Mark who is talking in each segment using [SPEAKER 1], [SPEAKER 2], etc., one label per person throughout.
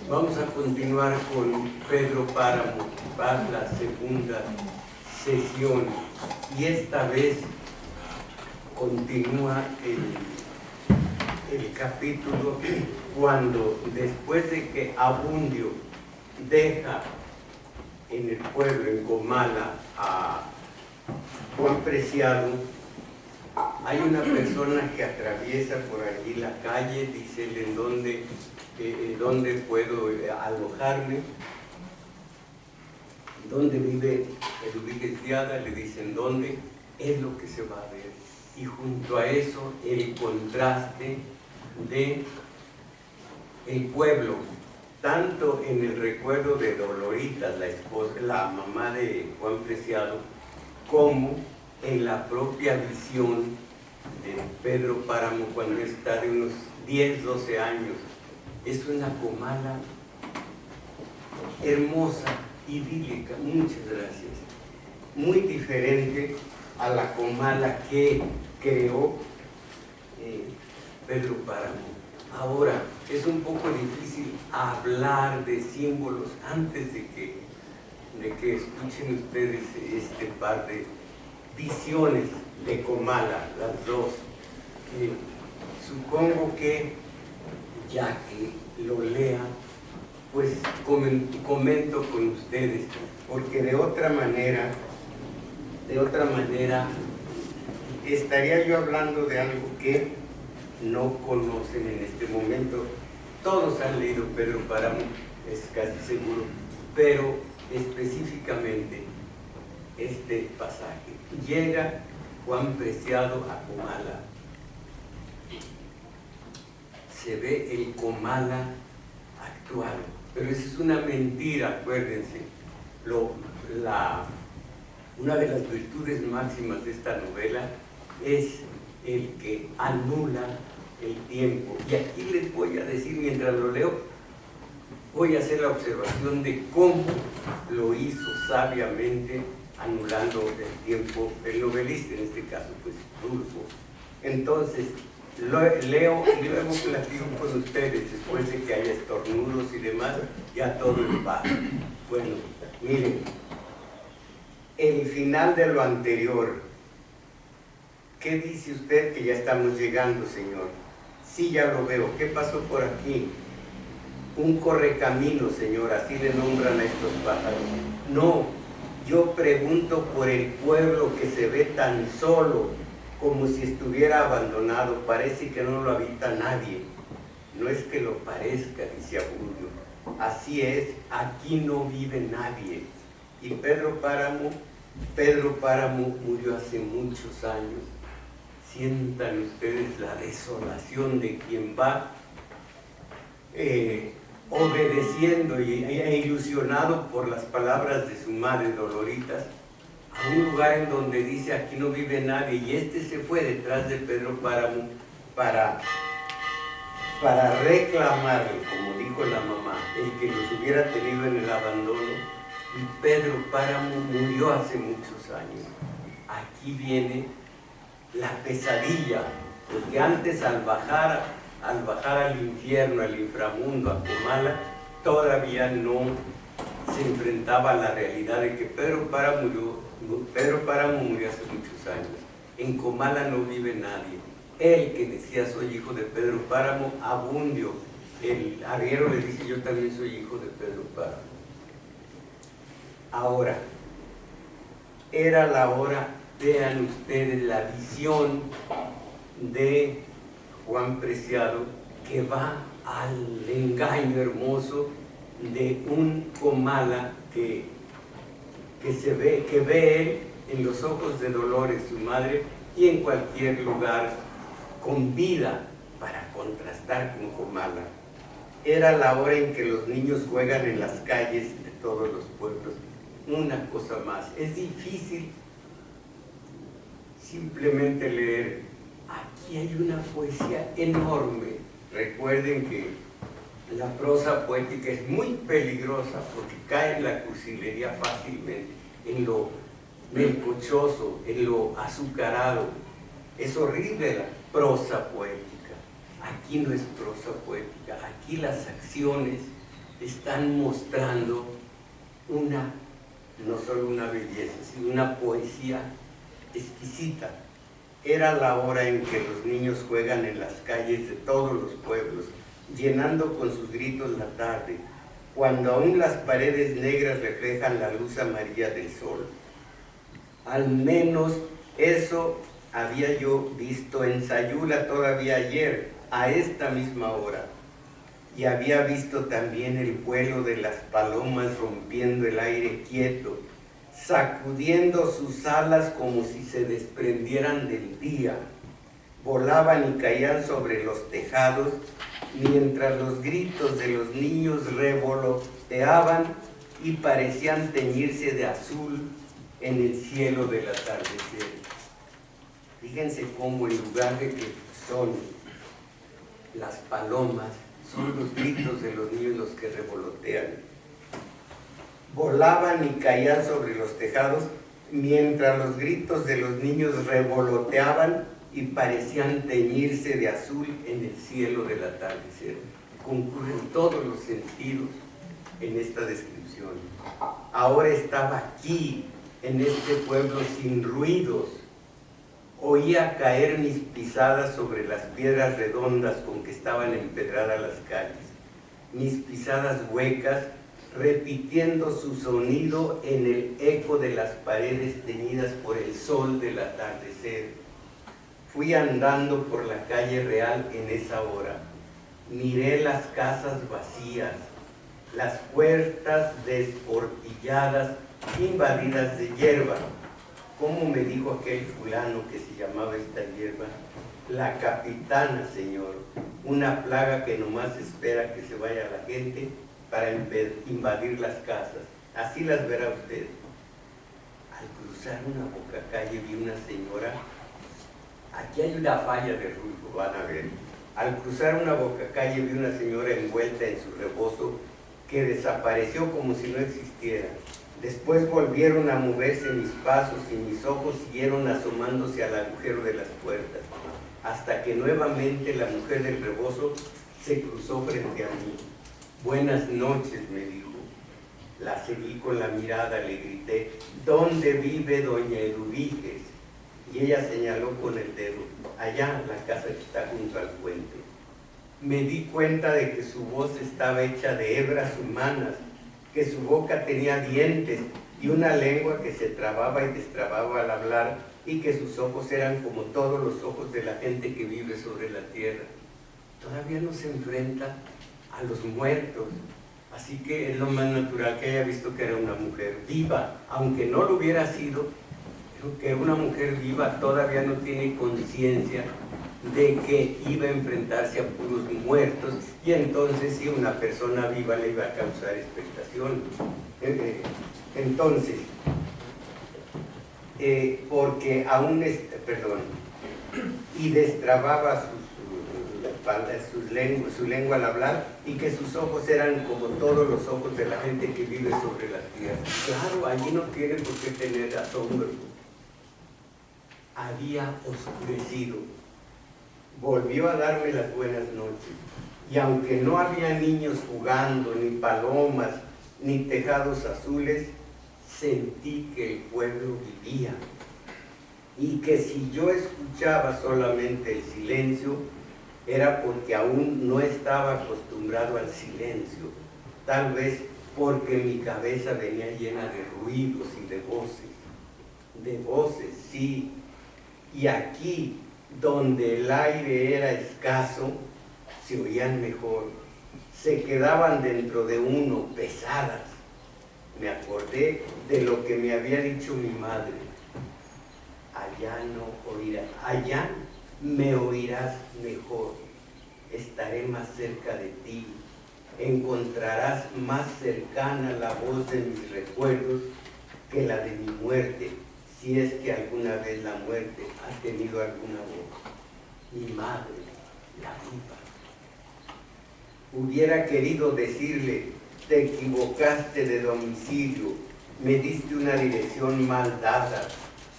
[SPEAKER 1] Vamos a continuar con Pedro Páramo, va la segunda sesión, y esta vez continúa el capítulo cuando, después de que Abundio deja en el pueblo, en Comala, a Juan Preciado, hay una persona que atraviesa por allí la calle, dice en dónde puedo alojarme, dónde vive Eduviges Diada, le dicen dónde, es lo que se va a ver. Y junto a eso el contraste de el pueblo, tanto en el recuerdo de Doloritas, la esposa, la mamá de Juan Preciado, como en la propia visión de Pedro Páramo cuando está de unos 10, 12 años. Es una Comala hermosa, idílica, muchas gracias, muy diferente a la Comala que creó Pedro Páramo. Ahora, es un poco difícil hablar de símbolos antes de que escuchen ustedes este par de visiones de Comala, las dos. Supongo que ya que lo lean, pues comento con ustedes, porque de otra manera estaría yo hablando de algo que no conocen en este momento. Todos han leído Pedro Páramo, es casi seguro, pero específicamente este pasaje. Llega Juan Preciado a Comala. Se ve el Comala actual, pero eso es una mentira, acuérdense. Una de las virtudes máximas de esta novela es el que anula el tiempo. Y aquí les voy a decir, mientras lo leo, voy a hacer la observación de cómo lo hizo sabiamente, anulando el tiempo, el novelista, en este caso, pues, Rulfo. Entonces, leo y luego platico con ustedes, después de que haya estornudos y demás, ya todo en paz. Bueno, miren, el final de lo anterior. ¿Qué dice usted? Que ya estamos llegando, señor. Sí, ya lo veo. ¿Qué pasó por aquí? Un correcamino, señor, así le nombran a estos pájaros. No, yo pregunto por el pueblo que se ve tan solo, como si estuviera abandonado. Parece que no lo habita nadie. No es que lo parezca, dice Abundio. Así es, aquí no vive nadie. Y Pedro Páramo murió hace muchos años. Sientan ustedes la desolación de quien va obedeciendo e ilusionado por las palabras de su madre Doloritas, a un lugar en donde dice aquí no vive nadie, y este se fue detrás de Pedro Páramo para reclamarle, como dijo la mamá, el que los hubiera tenido en el abandono. Y Pedro Páramo murió hace muchos años. Aquí viene la pesadilla, porque antes al bajar al infierno, al inframundo, a Comala, todavía no se enfrentaba a la realidad de que Pedro Páramo murió hace muchos años. En Comala no vive nadie. Él que decía soy hijo de Pedro Páramo, Abundio, el arriero, le dice yo también soy hijo de Pedro Páramo. Ahora, era la hora, vean ustedes la visión de Juan Preciado, que va al engaño hermoso de un Comala que ve él en los ojos de Dolores, su madre, y en cualquier lugar con vida, para contrastar con Comala. Era la hora en que los niños juegan en las calles de todos los pueblos. Una cosa más, es difícil simplemente leer. Aquí hay una poesía enorme. Recuerden que la prosa poética es muy peligrosa porque cae en la cursilería fácilmente, en lo melcochoso, en lo azucarado. Es horrible la prosa poética. Aquí aquí no es prosa poética, aquí las acciones están mostrando no solo una belleza, sino una poesía exquisita. Era la hora en que los niños juegan en las calles de todos los pueblos, llenando con sus gritos la tarde, cuando aún las paredes negras reflejan la luz amarilla del sol. Al menos eso había yo visto en Sayula todavía ayer, a esta misma hora. Y había visto también el vuelo de las palomas rompiendo el aire quieto, sacudiendo sus alas como si se desprendieran del día. Volaban y caían sobre los tejados, mientras los gritos de los niños revoloteaban y parecían teñirse de azul en el cielo del atardecer. Fíjense cómo en lugar de que son las palomas, son los gritos de los niños los que revolotean. Volaban y caían sobre los tejados, mientras los gritos de los niños revoloteaban y parecían teñirse de azul en el cielo del atardecer. Concurren todos los sentidos en esta descripción. Ahora estaba aquí, en este pueblo sin ruidos. Oía caer mis pisadas sobre las piedras redondas con que estaban empedradas las calles, mis pisadas huecas repitiendo su sonido en el eco de las paredes teñidas por el sol del atardecer. Fui andando por la calle real en esa hora. Miré las casas vacías, las puertas desportilladas, invadidas de hierba. ¿Cómo me dijo aquel fulano que se llamaba esta hierba? La capitana, señor, una plaga que nomás espera que se vaya la gente para invadir las casas. Así las verá usted. Al cruzar una bocacalle vi una señora, aquí hay una falla de ruido, van a ver. Al cruzar una bocacalle vi una señora envuelta en su rebozo que desapareció como si no existiera. Después volvieron a moverse mis pasos y mis ojos siguieron asomándose al agujero de las puertas, hasta que nuevamente la mujer del rebozo se cruzó frente a mí. Buenas noches, me dijo. La seguí con la mirada, le grité, ¿dónde vive doña Eduviges? Y ella señaló con el dedo, allá, la casa que está junto al puente. Me di cuenta de que su voz estaba hecha de hebras humanas, que su boca tenía dientes y una lengua que se trababa y destrababa al hablar, y que sus ojos eran como todos los ojos de la gente que vive sobre la tierra. Todavía no se enfrenta a los muertos, así que es lo más natural que haya visto que era una mujer viva, aunque no lo hubiera sido, pero que una mujer viva todavía no tiene conciencia de que iba a enfrentarse a puros muertos, y entonces sí, una persona viva le iba a causar expectación. Entonces, porque aún, y destrababa su lengua al hablar, y que sus ojos eran como todos los ojos de la gente que vive sobre la tierra. Claro, allí no tiene por qué tener asombro. Había oscurecido. Volvió a darme las buenas noches, y aunque no había niños jugando, ni palomas, ni tejados azules, sentí que el pueblo vivía, y que si yo escuchaba solamente el silencio, era porque aún no estaba acostumbrado al silencio, tal vez porque mi cabeza venía llena de ruidos y de voces, sí, y aquí, donde el aire era escaso, se oían mejor, se quedaban dentro de uno, pesadas. Me acordé de lo que me había dicho mi madre. Allá no oirás, allá me oirás mejor, estaré más cerca de ti, encontrarás más cercana la voz de mis recuerdos que la de mi muerte, si es que alguna vez la muerte ha tenido alguna voz. Mi madre, la viva. Hubiera querido decirle, te equivocaste de domicilio, me diste una dirección mal dada,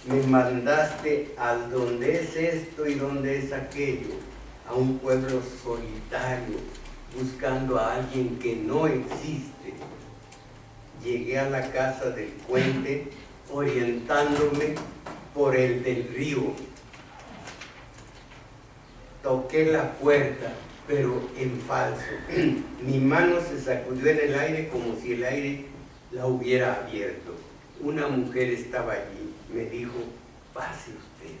[SPEAKER 1] me mandaste al dónde es esto y dónde es aquello, a un pueblo solitario, buscando a alguien que no existe. Llegué a la casa del puente orientándome por el del río. Toqué la puerta, pero en falso. Mi mano se sacudió en el aire como si el aire la hubiera abierto. Una mujer estaba allí. Me dijo, pase usted.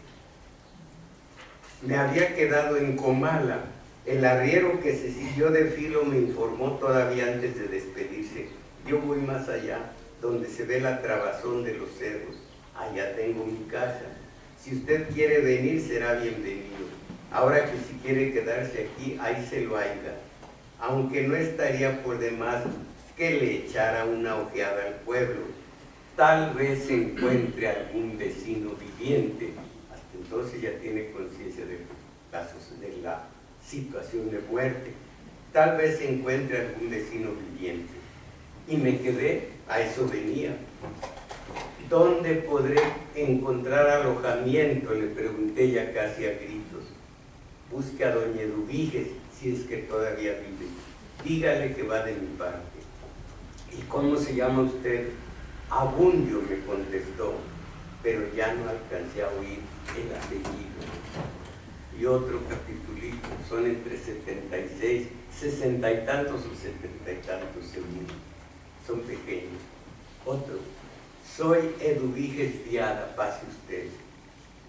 [SPEAKER 1] Me había quedado en Comala. El arriero que se siguió de filo me informó todavía antes de despedirse. Yo voy más allá, donde se ve la trabazón de los cerros. Allá tengo mi casa. Si usted quiere venir, será bienvenido. Ahora que si quiere quedarse aquí, ahí se lo haiga. Aunque no estaría por demás que le echara una ojeada al pueblo. Tal vez se encuentre algún vecino viviente. Hasta entonces ya tiene conciencia de la situación de muerte. Tal vez se encuentre algún vecino viviente. Y me quedé, a eso venía. ¿Dónde podré encontrar alojamiento?, le pregunté ya casi a gritos. Busque a doña Eduviges, si es que todavía vive. Dígale que va de mi parte. ¿Y cómo se llama usted? Abundio, me contestó, pero ya no alcancé a oír el apellido. Y otro capitulito, son entre 76, 60 y tantos o 70 y tantos según. Son pequeños. Otro, soy Eduviges Diada, pase usted.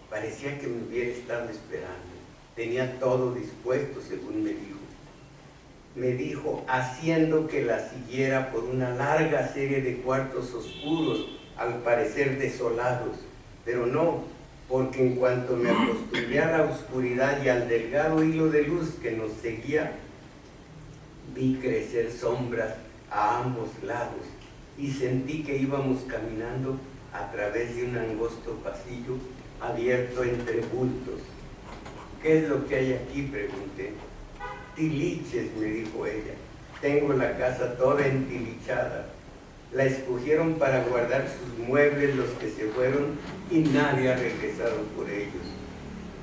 [SPEAKER 1] Parecía que me hubiera estado esperando. Tenía todo dispuesto, según me dijo. Me dijo, haciendo que la siguiera por una larga serie de cuartos oscuros, al parecer desolados. Pero no, porque en cuanto me acostumbré a la oscuridad y al delgado hilo de luz que nos seguía, vi crecer sombras a ambos lados y sentí que íbamos caminando a través de un angosto pasillo abierto entre bultos. ¿Qué es lo que hay aquí?, pregunté. Tiliches, me dijo ella. Tengo la casa toda entilichada. La escogieron para guardar sus muebles los que se fueron y nadie ha regresado por ellos.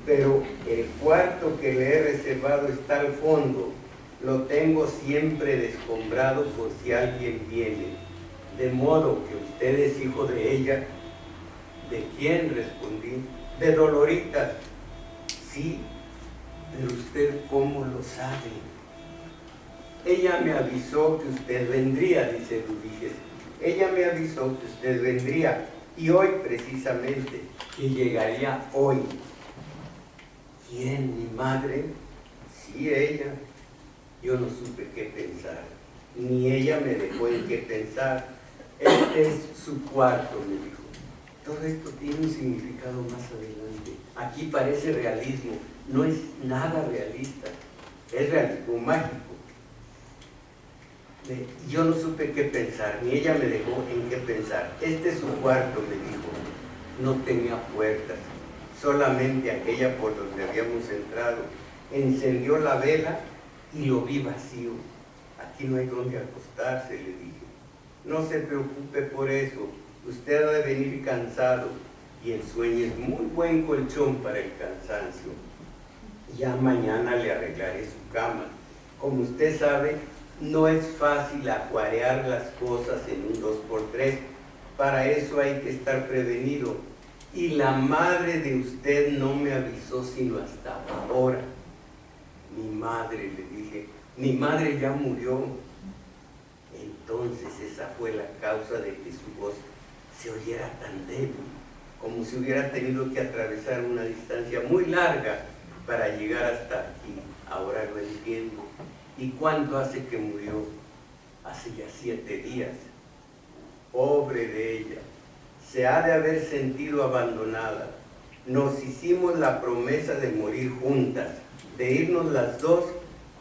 [SPEAKER 1] Pero el cuarto que le he reservado está al fondo. Lo tengo siempre descombrado por si alguien viene. De modo que usted es hijo de ella. ¿De quién?, respondí. De Dolorita. Sí, pero usted ¿cómo lo sabe? Ella me avisó que usted vendría, dice Eduviges. Ella me avisó que usted vendría, y hoy precisamente, que llegaría hoy. ¿Quién? ¿Mi madre? Sí, ella. Yo no supe qué pensar, ni ella me dejó en qué pensar. Este es su cuarto, me dijo. Todo esto tiene un significado más adelante. Aquí parece realismo, no es nada realista, es realismo mágico. Yo no supe qué pensar, ni ella me dejó en qué pensar. Este es su cuarto, me dijo. No tenía puertas, solamente aquella por donde habíamos entrado. Encendió la vela y lo vi vacío. Aquí no hay donde acostarse, le dije. No se preocupe por eso, usted ha de venir cansado y el sueño es muy buen colchón para el cansancio. Ya mañana le arreglaré su cama. Como usted sabe, no es fácil acuarear las cosas en un 2x3. Para eso hay que estar prevenido. Y la madre de usted no me avisó sino hasta ahora. Mi madre, le dije, mi madre ya murió. Entonces esa fue la causa de que su voz se oyera tan débil, como si hubiera tenido que atravesar una distancia muy larga para llegar hasta aquí. Ahora lo entiendo. ¿Y cuánto hace que murió? Hace ya 7 días. Pobre de ella, se ha de haber sentido abandonada. Nos hicimos la promesa de morir juntas, de irnos las dos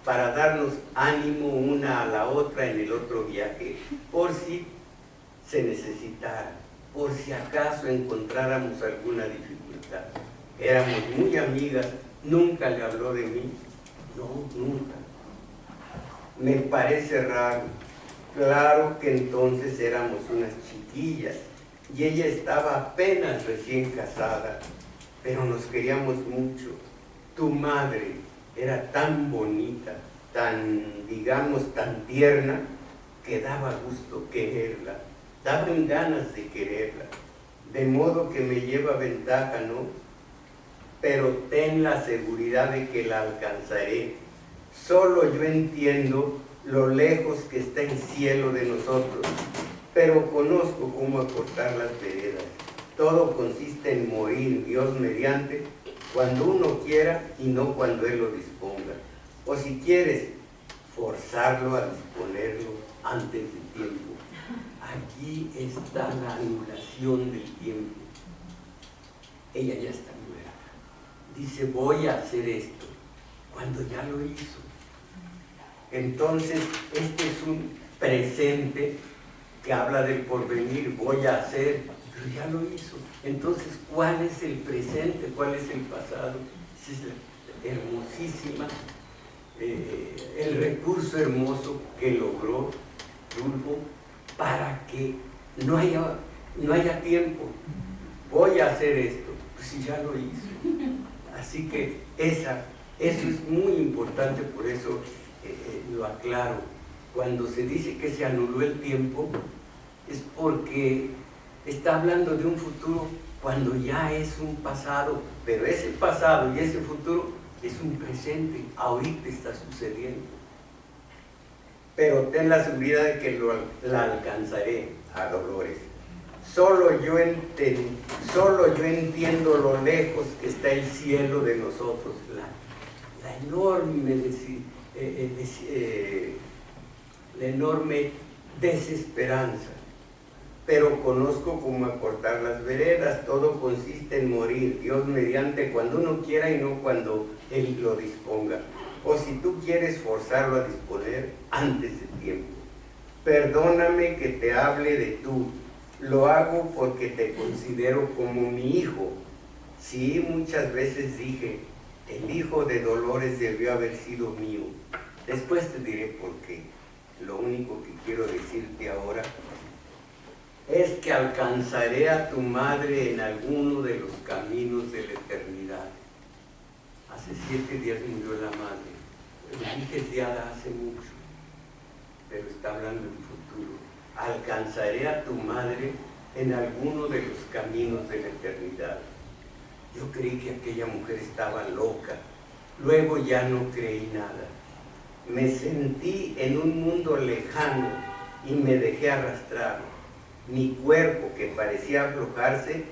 [SPEAKER 1] para darnos ánimo una a la otra en el otro viaje, por si se necesitara, por si acaso encontráramos alguna dificultad. Éramos muy amigas, nunca le habló de mí, no, nunca. Me parece raro. Claro que entonces éramos unas chiquillas y ella estaba apenas recién casada, pero nos queríamos mucho. Tu madre, era tan bonita, tan, digamos, tan tierna, que daba gusto quererla, daban ganas de quererla, de modo que me lleva ventaja, ¿no? Pero ten la seguridad de que la alcanzaré. Solo yo entiendo lo lejos que está el cielo de nosotros, pero conozco cómo acortar las veredas. Todo consiste en morir, Dios mediante, cuando uno quiera y no cuando Él lo disponga. O si quieres, forzarlo a disponerlo antes de tiempo. Aquí está la anulación del tiempo. Ella ya está muerta. Dice, voy a hacer esto, cuando ya lo hizo. Entonces, este es un presente que habla del porvenir, voy a hacer, pero ya lo hizo. Entonces, ¿cuál es el presente? ¿Cuál es el pasado? Es hermosísima, el recurso hermoso que logró Rulfo para que no haya tiempo. Voy a hacer esto, pues si ya lo hizo. Así que eso es muy importante, por eso lo aclaro. Cuando se dice que se anuló el tiempo, es porque está hablando de un futuro cuando ya es un pasado, pero ese pasado y ese futuro es un presente, ahorita está sucediendo. Pero ten la seguridad de que la alcanzaré a Dolores. Solo yo entiendo lo lejos que está el cielo de nosotros, la enorme desesperanza. Pero conozco cómo acortar las veredas, todo consiste en morir, Dios mediante, cuando uno quiera y no cuando Él lo disponga. O si tú quieres forzarlo a disponer antes de tiempo. Perdóname que te hable de tú, lo hago porque te considero como mi hijo. Sí, muchas veces dije, el hijo de Dolores debió haber sido mío. Después te diré por qué. Lo único que quiero decirte ahora es que alcanzaré a tu madre en alguno de los caminos de la eternidad. Hace 7 días murió la madre. Lo dije ya hace mucho, pero está hablando del futuro. Alcanzaré a tu madre en alguno de los caminos de la eternidad. Yo creí que aquella mujer estaba loca. Luego ya no creí nada. Me sentí en un mundo lejano y me dejé arrastrar. Mi cuerpo, que parecía aflojarse,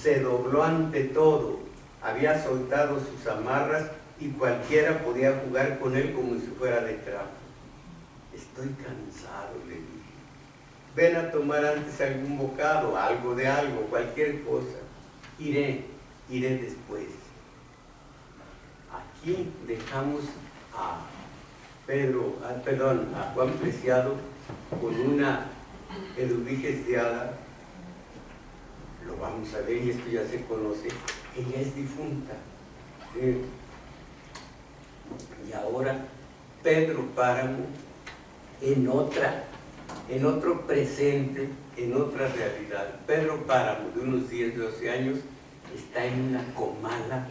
[SPEAKER 1] se dobló ante todo. Había soltado sus amarras y cualquiera podía jugar con él como si fuera de trapo. Estoy cansado, le dije. Ven a tomar antes algún bocado, algo de algo, cualquier cosa. Iré después. Aquí dejamos a Juan Preciado con una Eduviges de Hada. Lo vamos a ver y esto ya se conoce. Ella es difunta. Y ahora Pedro Páramo en otro presente, en otra realidad. Pedro Páramo, de unos 10, 12 años, está en una comala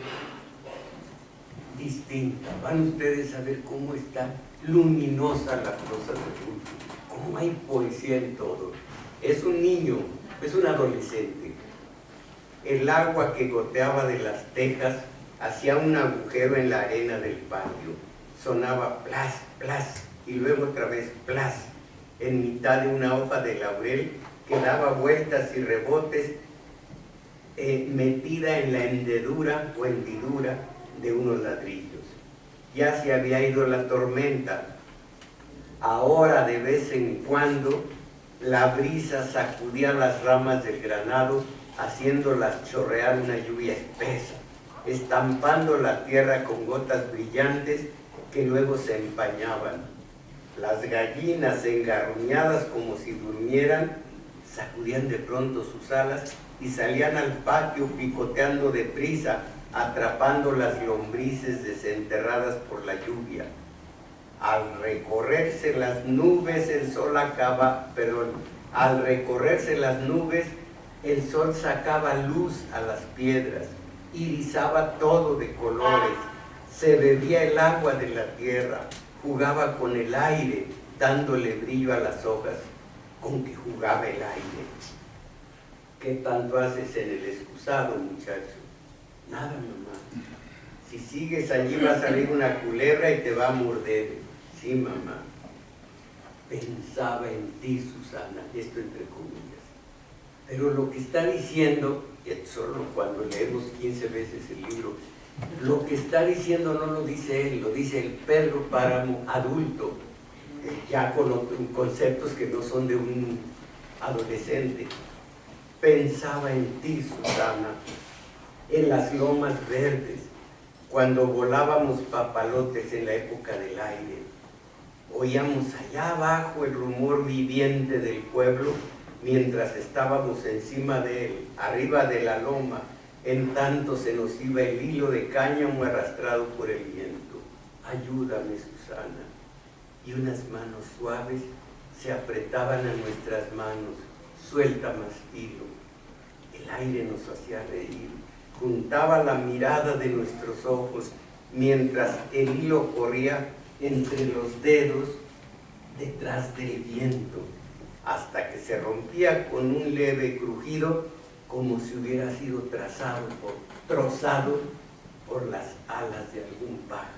[SPEAKER 1] distinta. Van ustedes a ver cómo está luminosa la prosa de Rulfo, cómo hay poesía en todo. Es un niño, es un adolescente. El agua que goteaba de las tejas hacía un agujero en la arena del patio. Sonaba plas, plas, y luego otra vez plas, en mitad de una hoja de laurel que daba vueltas y rebotes, metida en la hendedura o hendidura de unos ladrillos. Ya se había ido la tormenta. Ahora, de vez en cuando, la brisa sacudía las ramas del granado, haciéndolas chorrear una lluvia espesa, estampando la tierra con gotas brillantes que luego se empañaban. Las gallinas, engarruñadas como si durmieran, sacudían de pronto sus alas y salían al patio picoteando deprisa, atrapando las lombrices desenterradas por la lluvia. Al recorrerse las nubes, el sol sacaba luz a las piedras, irisaba todo de colores, se bebía el agua de la tierra, jugaba con el aire, dándole brillo a las hojas, con que jugaba el aire. ¿Qué tanto haces en el excusado, muchacho? Nada, mamá. Si sigues allí va a salir una culebra y te va a morder. Sí, mamá. Pensaba en ti, Susana, esto entre comillas. Pero lo que está diciendo, solo cuando leemos 15 veces el libro, lo que está diciendo no lo dice él, lo dice el Pedro Páramo adulto, ya con conceptos que no son de un adolescente. Pensaba en ti, Susana, en las lomas verdes, cuando volábamos papalotes en la época del aire. Oíamos allá abajo el rumor viviente del pueblo mientras estábamos encima de él, arriba de la loma. En tanto se nos iba el hilo de cáñamo arrastrado por el viento. Ayúdame, Susana. Y unas manos suaves se apretaban a nuestras manos. Suelta más hilo. El aire nos hacía reír. Juntaba la mirada de nuestros ojos mientras el hilo corría entre los dedos detrás del viento, hasta que se rompía con un leve crujido, como si hubiera sido trozado por las alas de algún pájaro.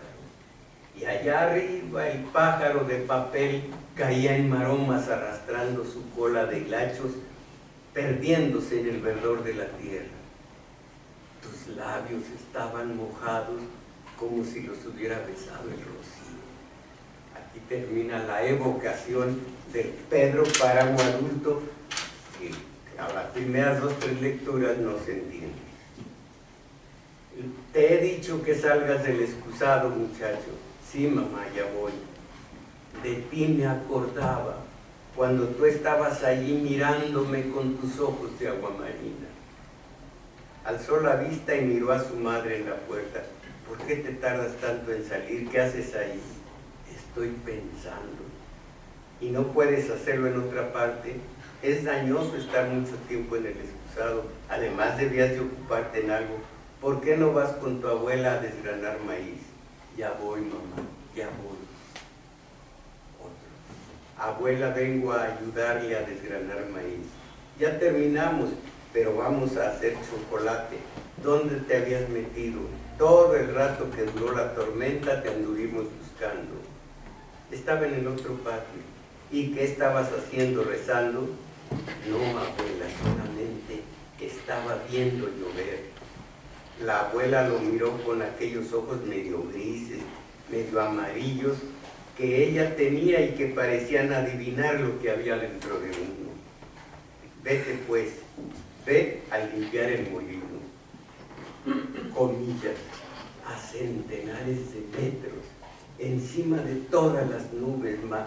[SPEAKER 1] Y allá arriba el pájaro de papel caía en maromas arrastrando su cola de hilachos, perdiéndose en el verdor de la tierra. Tus labios estaban mojados como si los hubiera besado el rocío. Aquí termina la evocación del Pedro Páramo adulto, que a las primeras 2 o 3 lecturas no se entiende. Te he dicho que salgas del excusado, muchacho. Sí, mamá, ya voy. De ti me acordaba cuando tú estabas allí mirándome con tus ojos de agua marina. Alzó la vista y miró a su madre en la puerta. ¿Por qué te tardas tanto en salir? ¿Qué haces ahí? Estoy pensando. ¿Y no puedes hacerlo en otra parte? Es dañoso estar mucho tiempo en el excusado. Además debías de ocuparte en algo. ¿Por qué no vas con tu abuela a desgranar maíz? Ya voy, mamá, ya voy. Otro. Abuela, vengo a ayudarle a desgranar maíz. Ya terminamos, pero vamos a hacer chocolate. ¿Dónde te habías metido? Todo el rato que duró la tormenta te anduvimos buscando. Estaba en el otro patio. ¿Y qué estabas haciendo, rezando? No, abuela, solamente estaba viendo llover. La abuela lo miró con aquellos ojos medio grises, medio amarillos, que ella tenía y que parecían adivinar lo que había dentro de uno. Vete pues, ve a limpiar el molino. Comillas, a centenares de metros, encima de todas las nubes más.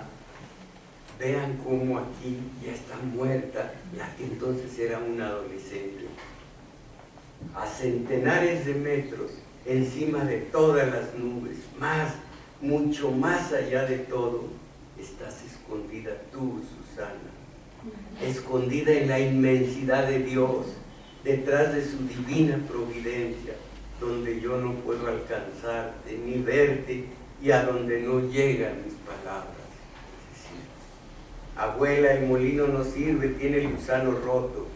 [SPEAKER 1] Vean cómo aquí ya está muerta la que entonces era una adolescente. A centenares de metros, encima de todas las nubes, más, mucho más allá de todo, estás escondida tú, Susana, escondida en la inmensidad de Dios, detrás de su divina providencia, donde yo no puedo alcanzarte ni verte y a donde no llegan mis palabras. Abuela, el molino no sirve, tiene el gusano roto.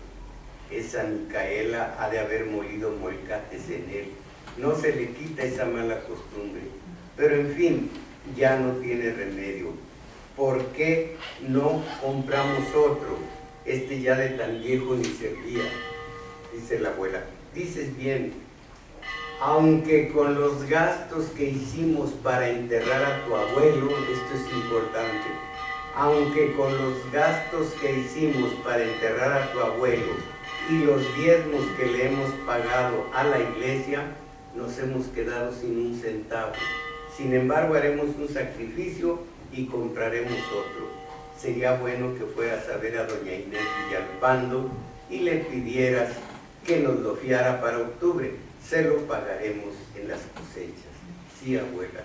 [SPEAKER 1] Esa Micaela ha de haber molido molcates en él. No se le quita esa mala costumbre. Pero en fin, ya no tiene remedio. ¿Por qué no compramos otro? Este ya de tan viejo ni servía, dice la abuela. Dices bien, aunque con los gastos que hicimos para enterrar a tu abuelo, esto es importante, aunque con los gastos que hicimos para enterrar a tu abuelo y los diezmos que le hemos pagado a la iglesia, nos hemos quedado sin un centavo. Sin embargo, haremos un sacrificio y compraremos otro. Sería bueno que fueras a ver a doña Inés Villalpando y le pidieras que nos lo fiara para octubre. Se lo pagaremos en las cosechas. Sí, abuela.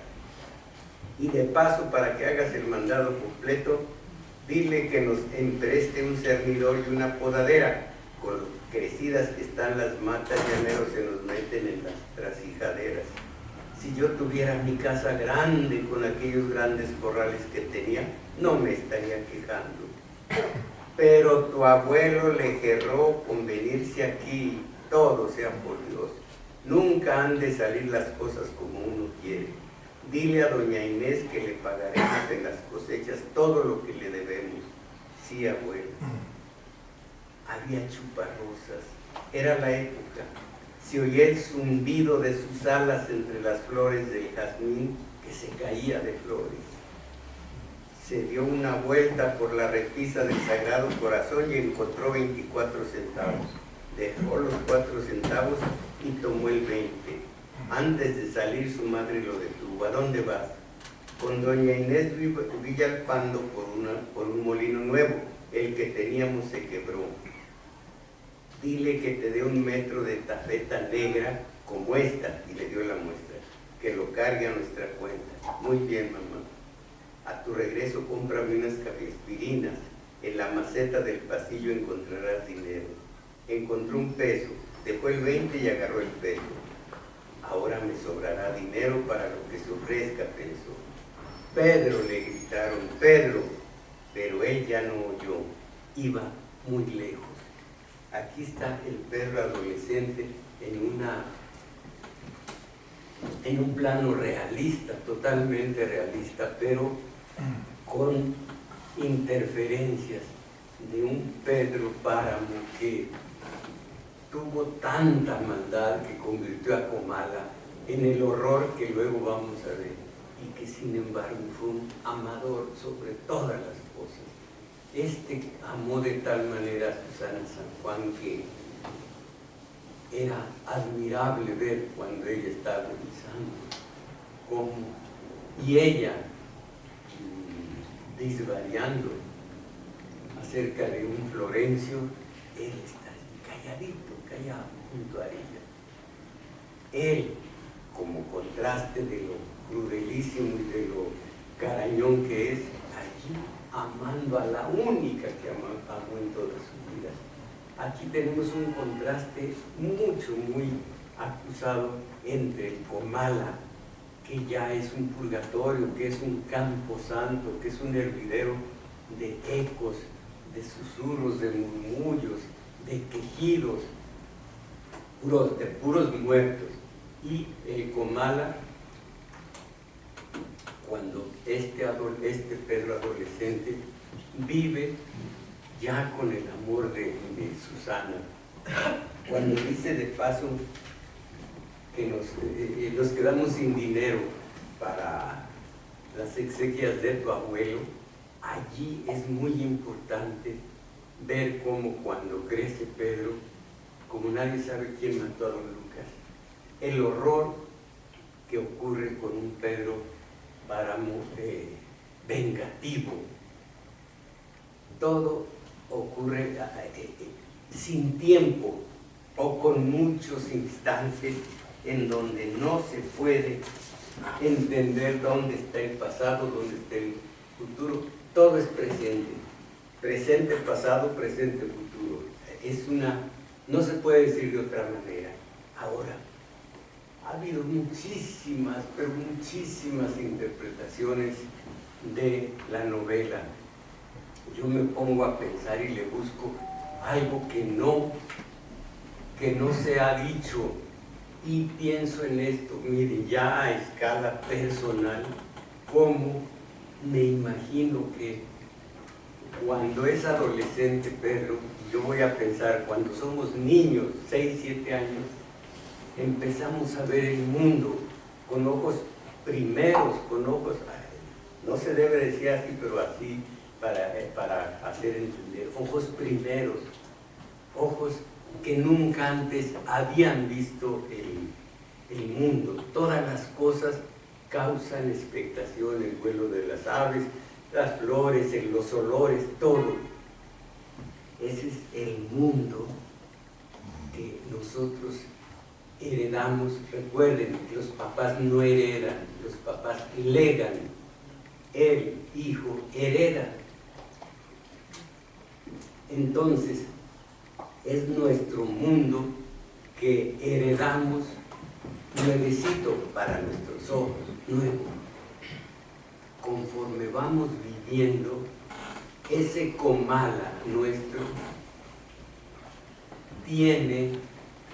[SPEAKER 1] Y de paso, para que hagas el mandado completo, dile que nos empreste un cernidor y una podadera. Con lo crecidas que están las matas, llaneros se nos meten en las trasijaderas. Si yo tuviera mi casa grande con aquellos grandes corrales que tenía, no me estaría quejando. Pero tu abuelo le gerró con venirse aquí, todo sea por Dios. Nunca han de salir las cosas como uno quiere. Dile a doña Inés que le pagaremos en las cosechas todo lo que le debemos. Sí, abuelo. Había chuparrosas, era la época. Se oía el zumbido de sus alas entre las flores del jazmín que se caía de flores. Se dio una vuelta por la repisa del Sagrado Corazón y encontró 24 centavos. Dejó los 4 centavos y tomó el 20. Antes de salir su madre lo detuvo. ¿A dónde vas? Con doña Inés Villalpando por un molino nuevo. El que teníamos se quebró. Dile que te dé 1 metro de tafeta negra como esta, y le dio la muestra, que lo cargue a nuestra cuenta. Muy bien, mamá. A tu regreso cómprame unas aspirinas. En la maceta del pasillo encontrarás dinero. Encontró 1 peso, dejó el 20 y agarró el peso. Ahora me sobrará dinero para lo que se ofrezca, pensó. Pedro, le gritaron, Pedro. Pero él ya no oyó, iba muy lejos. Aquí está el Pedro adolescente en un plano realista, totalmente realista, pero con interferencias de un Pedro Páramo que tuvo tanta maldad que convirtió a Comala en el horror que luego vamos a ver, y que sin embargo fue un amador sobre todas las cosas. Amó de tal manera a Susana San Juan que era admirable ver cuando ella estaba agonizando cómo, y ella disvariando acerca de un Florencio, él está calladito, callado junto a ella. Él, como contraste de lo crudelísimo y de lo carañón que es, allí amando a la única que amó en toda su vida. Aquí tenemos un contraste muy acusado entre el Comala, que ya es un purgatorio, que es un campo santo, que es un hervidero de ecos, de susurros, de murmullos, de quejidos, de puros muertos. Y el Comala, cuando este Pedro adolescente vive ya con el amor de Susana, cuando dice de paso que nos quedamos sin dinero para las exequias de tu abuelo, allí es muy importante ver cómo cuando crece Pedro, como nadie sabe quién mató a don Lucas, el horror que ocurre con un Pedro Páramo vengativo. Todo ocurre sin tiempo o con muchos instantes en donde no se puede entender dónde está el pasado, dónde está el futuro. Todo es presente, presente, pasado, presente, futuro. No se puede decir de otra manera. Ahora, ha habido muchísimas, pero muchísimas interpretaciones de la novela. Yo me pongo a pensar y le busco algo que no se ha dicho, y pienso en esto. Miren, ya a escala personal, cómo me imagino que cuando es adolescente Pedro, yo voy a pensar, cuando somos niños, 6, 7 años, empezamos a ver el mundo con ojos primeros, con ojos, no se debe decir así, pero así para hacer entender, ojos primeros, ojos que nunca antes habían visto el mundo. Todas las cosas causan expectación, el vuelo de las aves, las flores, los olores, todo. Ese es el mundo que nosotros heredamos. Recuerden que los papás no heredan, los papás legan. El hijo hereda. Entonces, es nuestro mundo que heredamos nuevecito para nuestros ojos, nuevo. Conforme vamos viviendo, ese Comala nuestro tiene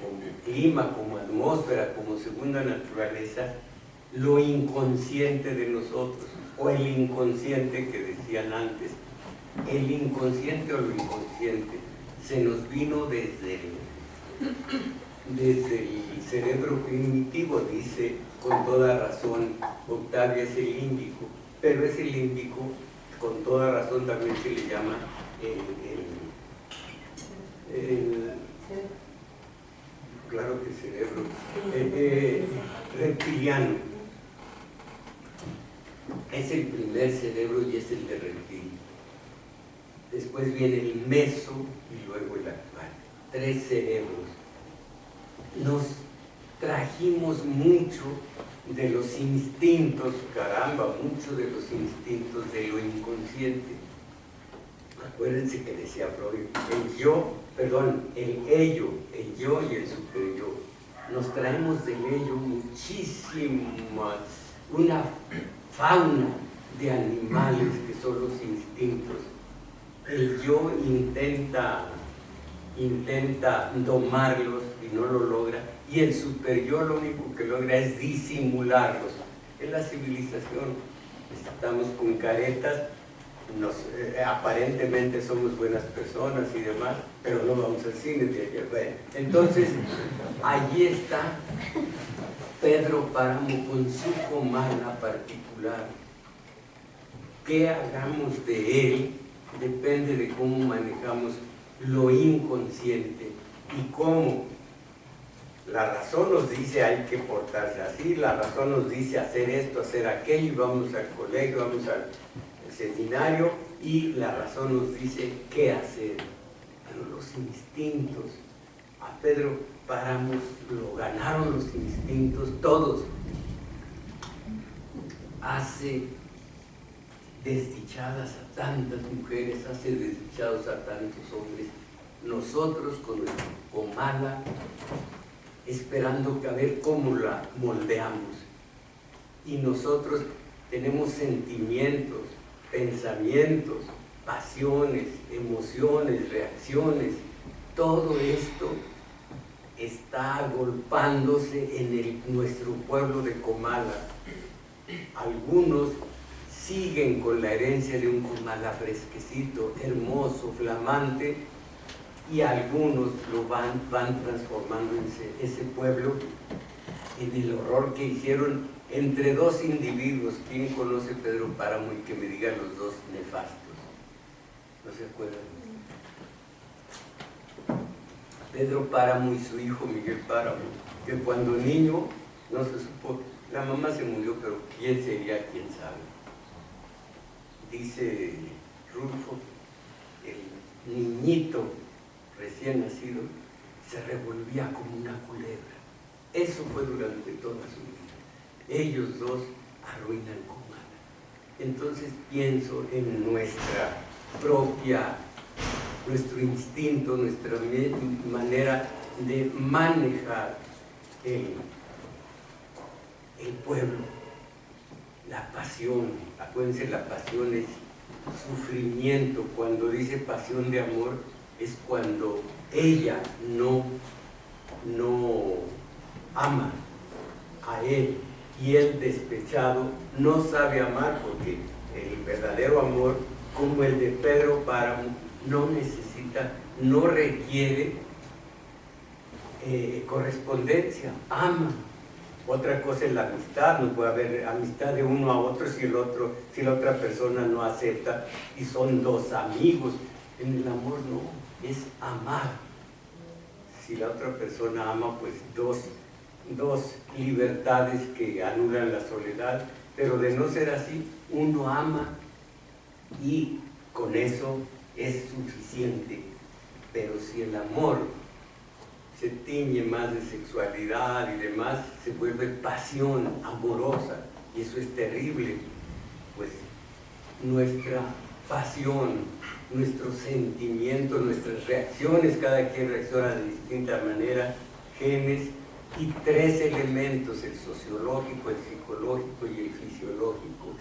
[SPEAKER 1] como clima, como atmósfera, como segunda naturaleza, lo inconsciente de nosotros, o el inconsciente que decían antes. El inconsciente o lo inconsciente se nos vino desde el cerebro primitivo, dice con toda razón Octavia, es el límbico, pero ese límbico con toda razón también se le llama claro que cerebro, reptiliano. Es el primer cerebro y es el de reptil. Después viene el meso y luego el actual. 3 cerebros. Nos trajimos mucho de los instintos, caramba, mucho de los instintos de lo inconsciente. Acuérdense que decía Freud, el ello, el yo y el superyo. Nos traemos del ello muchísimas, una fauna de animales que son los instintos. El yo intenta domarlos y no lo logra, y el superyo lo único que logra es disimularlos. En la civilización estamos con caretas, aparentemente somos buenas personas y demás, pero no vamos al cine de ayer. Bueno, entonces, allí está Pedro Páramo con su Comala particular. ¿Qué hagamos de él? Depende de cómo manejamos lo inconsciente y cómo la razón nos dice hay que portarse así, la razón nos dice hacer esto, hacer aquello, y vamos al colegio, vamos al seminario, y la razón nos dice qué hacer. Pero los instintos, a Pedro Páramo lo ganaron los instintos todos. Hace desdichadas a tantas mujeres, hace desdichados a tantos hombres. Nosotros con nuestro Comala, esperando a ver cómo la moldeamos. Y nosotros tenemos sentimientos, pensamientos, pasiones, emociones, reacciones. Todo esto está agolpándose en nuestro pueblo de Comala. Algunos siguen con la herencia de un Comala fresquecito, hermoso, flamante, y algunos lo van transformando en ese pueblo en el horror que hicieron entre 2 individuos. ¿Quién conoce Pedro Páramo y que me diga los 2 nefastos? ¿No se acuerdan? Pedro Páramo y su hijo Miguel Páramo, que cuando niño no se supo, la mamá se murió, pero quién sería, quién sabe. Dice Rulfo, el niñito recién nacido se revolvía como una culebra. Eso fue durante toda su vida. Ellos 2 arruinan Comala. Entonces pienso en nuestro instinto, nuestra manera de manejar el pueblo, la pasión. Acuérdense, la pasión es sufrimiento. Cuando dice pasión de amor, es cuando ella no ama a él, y el despechado no sabe amar, porque el verdadero amor, como el de Pedro Páramo, no necesita, no requiere correspondencia, ama. Otra cosa es la amistad. No puede haber amistad de uno a otro si la otra persona no acepta, y son 2 amigos. En el amor no, es amar. Si la otra persona ama, pues dos libertades que anulan la soledad. Pero de no ser así, uno ama y con eso es suficiente. Pero si el amor se tiñe más de sexualidad y demás, se vuelve pasión amorosa, y eso es terrible. Pues nuestra pasión, nuestros sentimientos, nuestras reacciones, cada quien reacciona de distinta manera, genes, y 3 elementos, el sociológico, el psicológico y el fisiológico,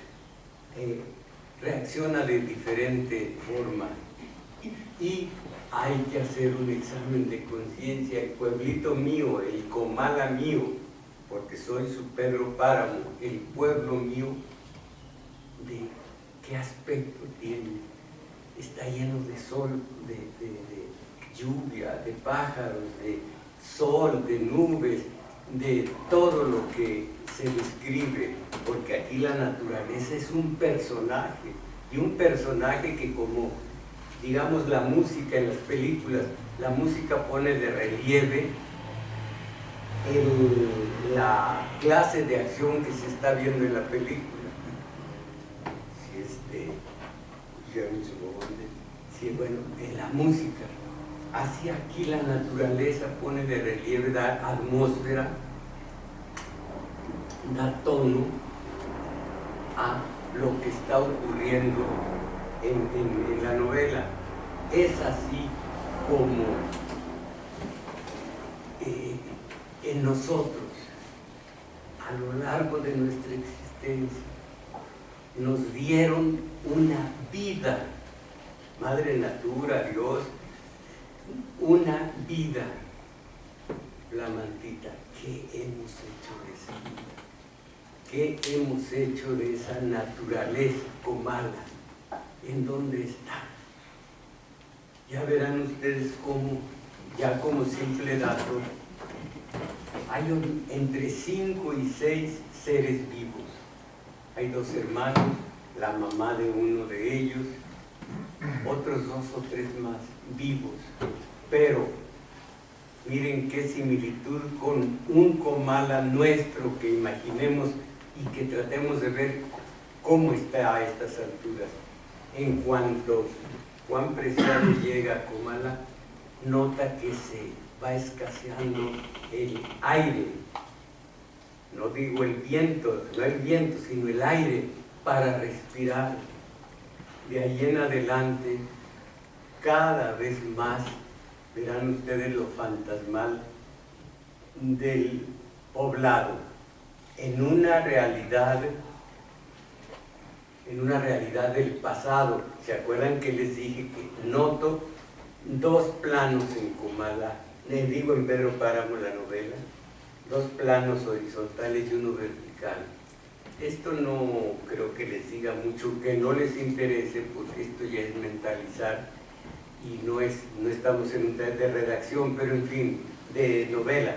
[SPEAKER 1] reacciona de diferente forma y hay que hacer un examen de conciencia. El pueblito mío, el Comala mío, porque soy su Pedro Páramo, el pueblo mío, ¿de qué aspecto tiene? Está lleno de sol, de lluvia, de pájaros, de sol, de nubes, de todo lo que se describe, porque aquí la naturaleza es un personaje, y un personaje que, como digamos la música en las películas, la música pone de relieve la clase de acción que se está viendo en la película. Sí, bueno, en la música, así aquí la naturaleza pone de relieve, da atmósfera, da tono a lo que está ocurriendo en la novela. Es así como en nosotros, a lo largo de nuestra existencia, nos dieron una vida, Madre Natura, Dios, una vida, la mantita. ¿Qué hemos hecho de esa vida? ¿Qué hemos hecho de esa naturaleza comala? ¿En dónde está? Ya verán ustedes cómo, ya como simple dato, hay entre 5 y 6 seres vivos. Hay 2 hermanos, la mamá de uno de ellos, otros 2 o 3 más vivos. Pero miren qué similitud con un Comala nuestro, que imaginemos y que tratemos de ver cómo está a estas alturas. En cuanto Juan Preciado llega a Comala, nota que se va escaseando el aire, no digo el viento, no el viento, sino el aire para respirar. De ahí en adelante, cada vez más, verán ustedes lo fantasmal del poblado, en una realidad del pasado. ¿Se acuerdan que les dije que noto 2 planos en Comala? Les digo en Pedro Páramo, la novela, 2 planos horizontales y uno vertical. Esto no creo que les diga mucho, que no les interese, porque esto ya es mentalizar y no estamos en un taller de redacción, pero en fin, de novela.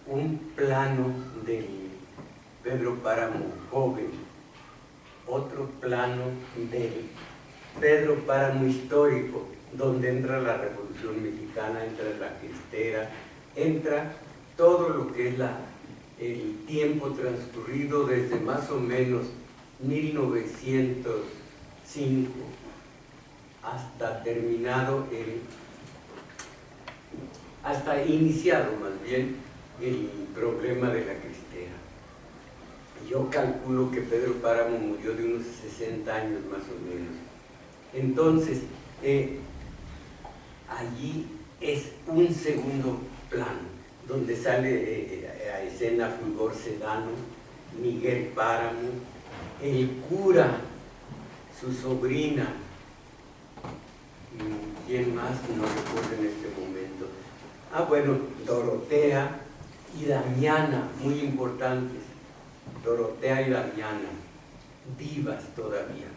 [SPEAKER 1] Un plano del Pedro Páramo joven, otro plano del Pedro Páramo histórico, donde entra la Revolución Mexicana, entra la cristera, entra todo lo que es el tiempo transcurrido desde más o menos 1905 hasta hasta iniciado más bien el problema de la cristera. Yo calculo que Pedro Páramo murió de unos 60 años más o menos. Entonces, allí es un segundo plano, donde sale a escena Fulgor Sedano, Miguel Páramo, el cura, su sobrina, ¿quién más? No recuerdo en este momento. Bueno, Dorotea y Damiana, muy importantes. Dorotea y Damiana, vivas todavía.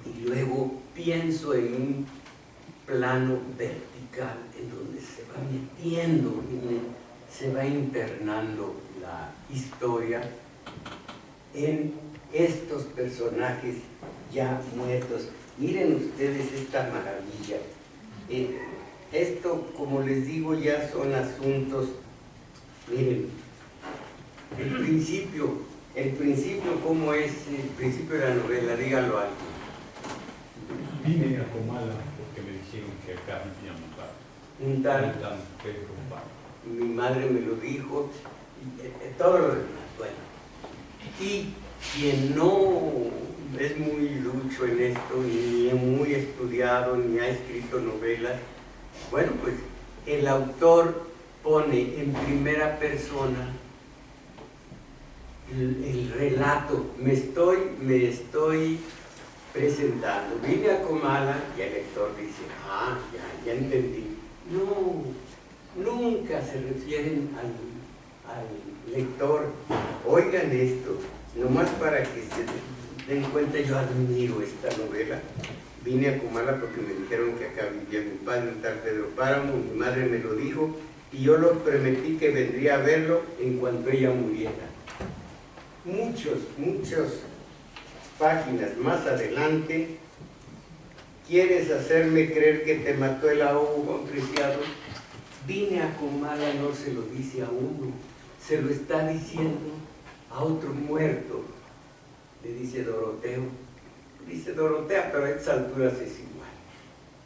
[SPEAKER 1] Y luego pienso en un plano vertical en donde se va metiendo, se va internando la historia en estos personajes ya muertos. Miren ustedes esta maravilla. Esto, como les digo, ya son asuntos. Miren, el principio, ¿cómo es el principio de la novela? Díganlo algo.
[SPEAKER 2] Vine a Comala porque me dijeron que acá vivía un tal Pedro Páramo.
[SPEAKER 1] Mi madre me lo dijo, todo lo demás. Bueno, y quien no es muy ducho en esto, ni muy estudiado, ni ha escrito novelas, bueno, pues el autor pone en primera persona el relato. Me estoy presentando. Vine a Comala y el lector dice, ya entendí. No, nunca se refieren al lector. Oigan esto, nomás para que se den cuenta, yo admiro esta novela. Vine a Comala porque me dijeron que acá vivía mi padre, un tal Pedro Páramo, mi madre me lo dijo y yo lo prometí que vendría a verlo en cuanto ella muriera. Muchas páginas más adelante, ¿quieres hacerme creer que te mató el ahogo, Preciado? Vine a Comala, no se lo dice a uno, se lo está diciendo a otro muerto, le dice Doroteo. Dice Dorotea, pero a estas alturas es igual.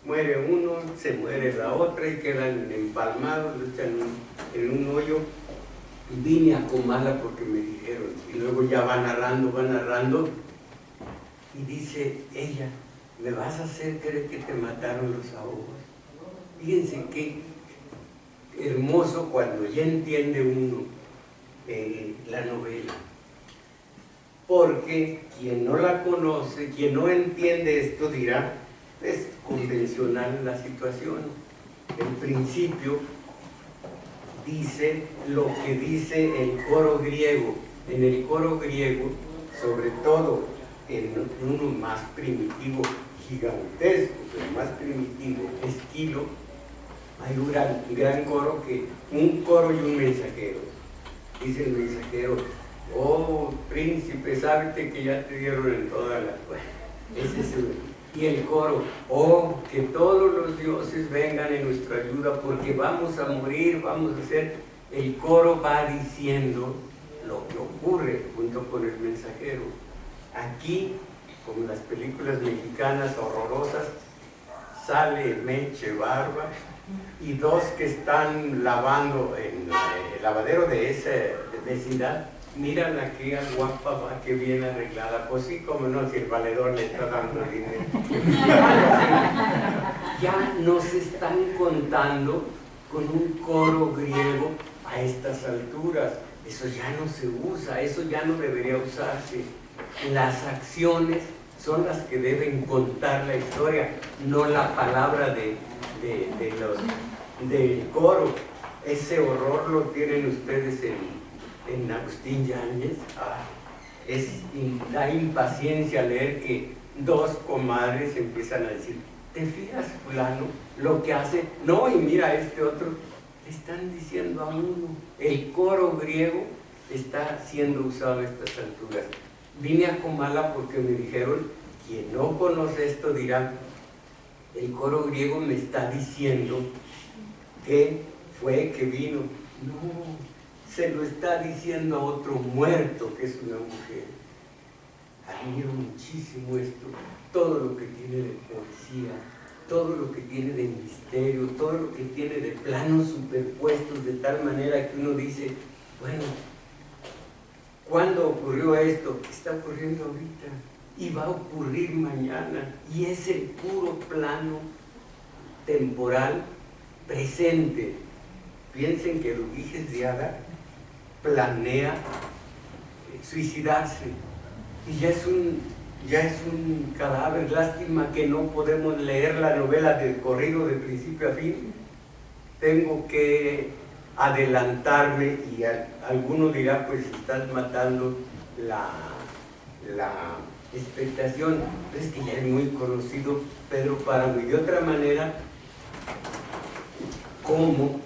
[SPEAKER 1] Muere uno, se muere la otra y quedan empalmados, lo echan en un hoyo. Vine a Comala porque me dijeron, y luego ya va narrando, y dice ella, ¿me vas a hacer creer que te mataron los ahogos? Fíjense qué hermoso cuando ya entiende uno la novela. Porque quien no la conoce, quien no entiende esto dirá, es convencional la situación. En principio dice lo que dice el coro griego. En el coro griego, sobre todo en uno más primitivo, gigantesco, pero más primitivo, Esquilo, hay un gran coro que, un coro y un mensajero. Dice el mensajero, oh, príncipe, sábete que ya te dieron en todas las... Ese es y el coro, oh, que todos los dioses vengan en nuestra ayuda porque vamos a morir, vamos a hacer... El coro va diciendo lo que ocurre junto con el mensajero. Aquí, como las películas mexicanas horrorosas, sale Meche Barba y dos que están lavando en el lavadero de esa vecindad. Mírala qué guapa va, qué bien arreglada. Pues sí, como no, si el valedor le está dando dinero. Ya nos están contando con un coro griego a estas alturas. Eso ya no se usa, eso ya no debería usarse. Las acciones son las que deben contar la historia, no la palabra del coro. Ese horror lo tienen ustedes en Agustín Yáñez. Da impaciencia leer que dos comadres empiezan a decir, ¿te fijas, fulano, lo que hace? No, y mira este otro. Le están diciendo a uno. El coro griego está siendo usado a estas alturas. Vine a Comala porque me dijeron, quien no conoce esto dirá, el coro griego me está diciendo que fue que vino. No, se lo está diciendo a otro muerto que es una mujer. Admiro muchísimo esto, todo lo que tiene de poesía, todo lo que tiene de misterio, todo lo que tiene de planos superpuestos, de tal manera que uno dice, bueno, ¿cuándo ocurrió esto? Está ocurriendo ahorita y va a ocurrir mañana, y es el puro plano temporal presente. Piensen que Eduviges de Ada planea suicidarse y ya es un cadáver. Lástima que no podemos leer la novela del corrido de principio a fin. Tengo que adelantarme y alguno dirá, pues estás matando la expectación. Pero es que ya es muy conocido Pedro Páramo, y de otra manera, ¿cómo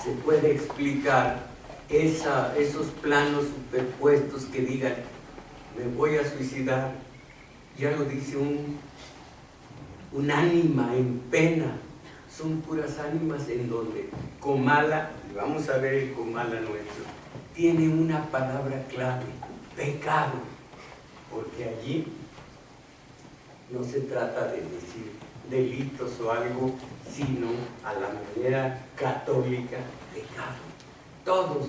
[SPEAKER 1] se puede explicar esos planos superpuestos que digan, me voy a suicidar? Ya lo dice un ánima en pena. Son puras ánimas en donde Comala, y vamos a ver el Comala nuestro, tiene una palabra clave, pecado, porque allí no se trata de decir delitos o algo, sino a la manera católica, pecado. Todos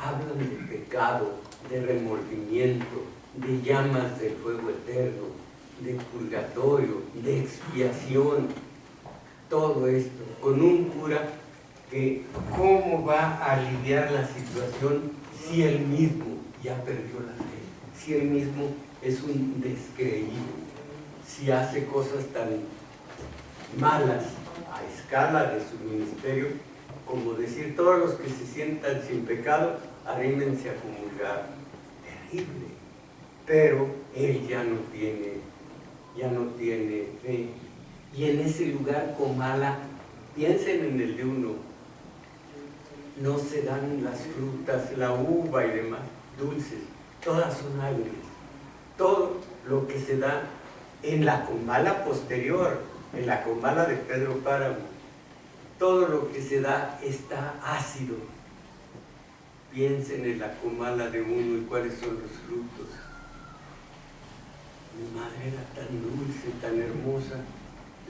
[SPEAKER 1] hablan de pecado, de remordimiento, de llamas del fuego eterno, de purgatorio, de expiación. Todo esto con un cura que cómo va a lidiar la situación si él mismo ya perdió la fe, si él mismo es un descreído, si hace cosas tan malas a escala de su ministerio, como decir, todos los que se sientan sin pecado, arrímense a comulgar. Terrible. Pero él ya no tiene fe. Y en ese lugar Comala, piensen en el de uno, no se dan las frutas, la uva y demás, dulces, todas son agrias. Todo lo que se da en la Comala posterior, en la Comala de Pedro Páramo, todo lo que se da está ácido. Piensen en la Comala de uno y cuáles son los frutos. Mi madre era tan dulce, tan hermosa,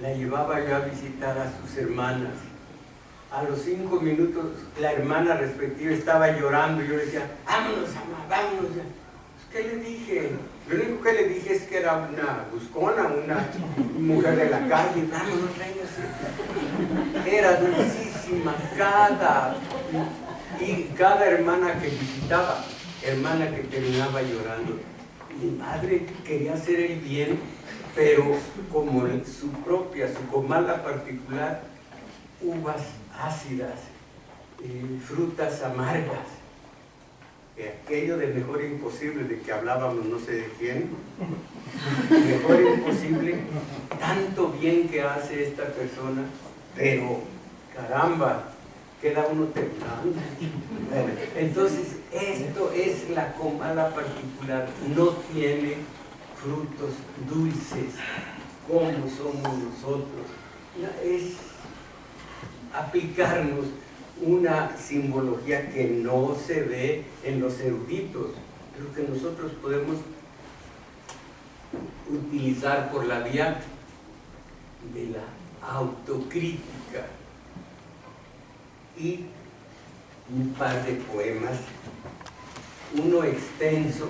[SPEAKER 1] la llevaba yo a visitar a sus hermanas. A los 5 minutos la hermana respectiva estaba llorando y yo le decía, vámonos, mamá, vámonos ya. ¿Qué le dije? Lo único que le dije es que era una buscona, una mujer de la calle. Vámonos, véngase. Era dulcísima cada hermana que visitaba, hermana que terminaba llorando. Mi madre quería hacer el bien, pero como su comala particular, uvas ácidas, frutas amargas. Aquello de mejor imposible de que hablábamos no sé de quién, mejor imposible, tanto bien que hace esta persona, pero caramba, queda uno temblando. Entonces, esto es la comala particular, no tiene frutos dulces como somos nosotros. Es aplicarnos una simbología que no se ve en los eruditos, pero que nosotros podemos utilizar por la vía de la autocrítica. Y un par de poemas, uno extenso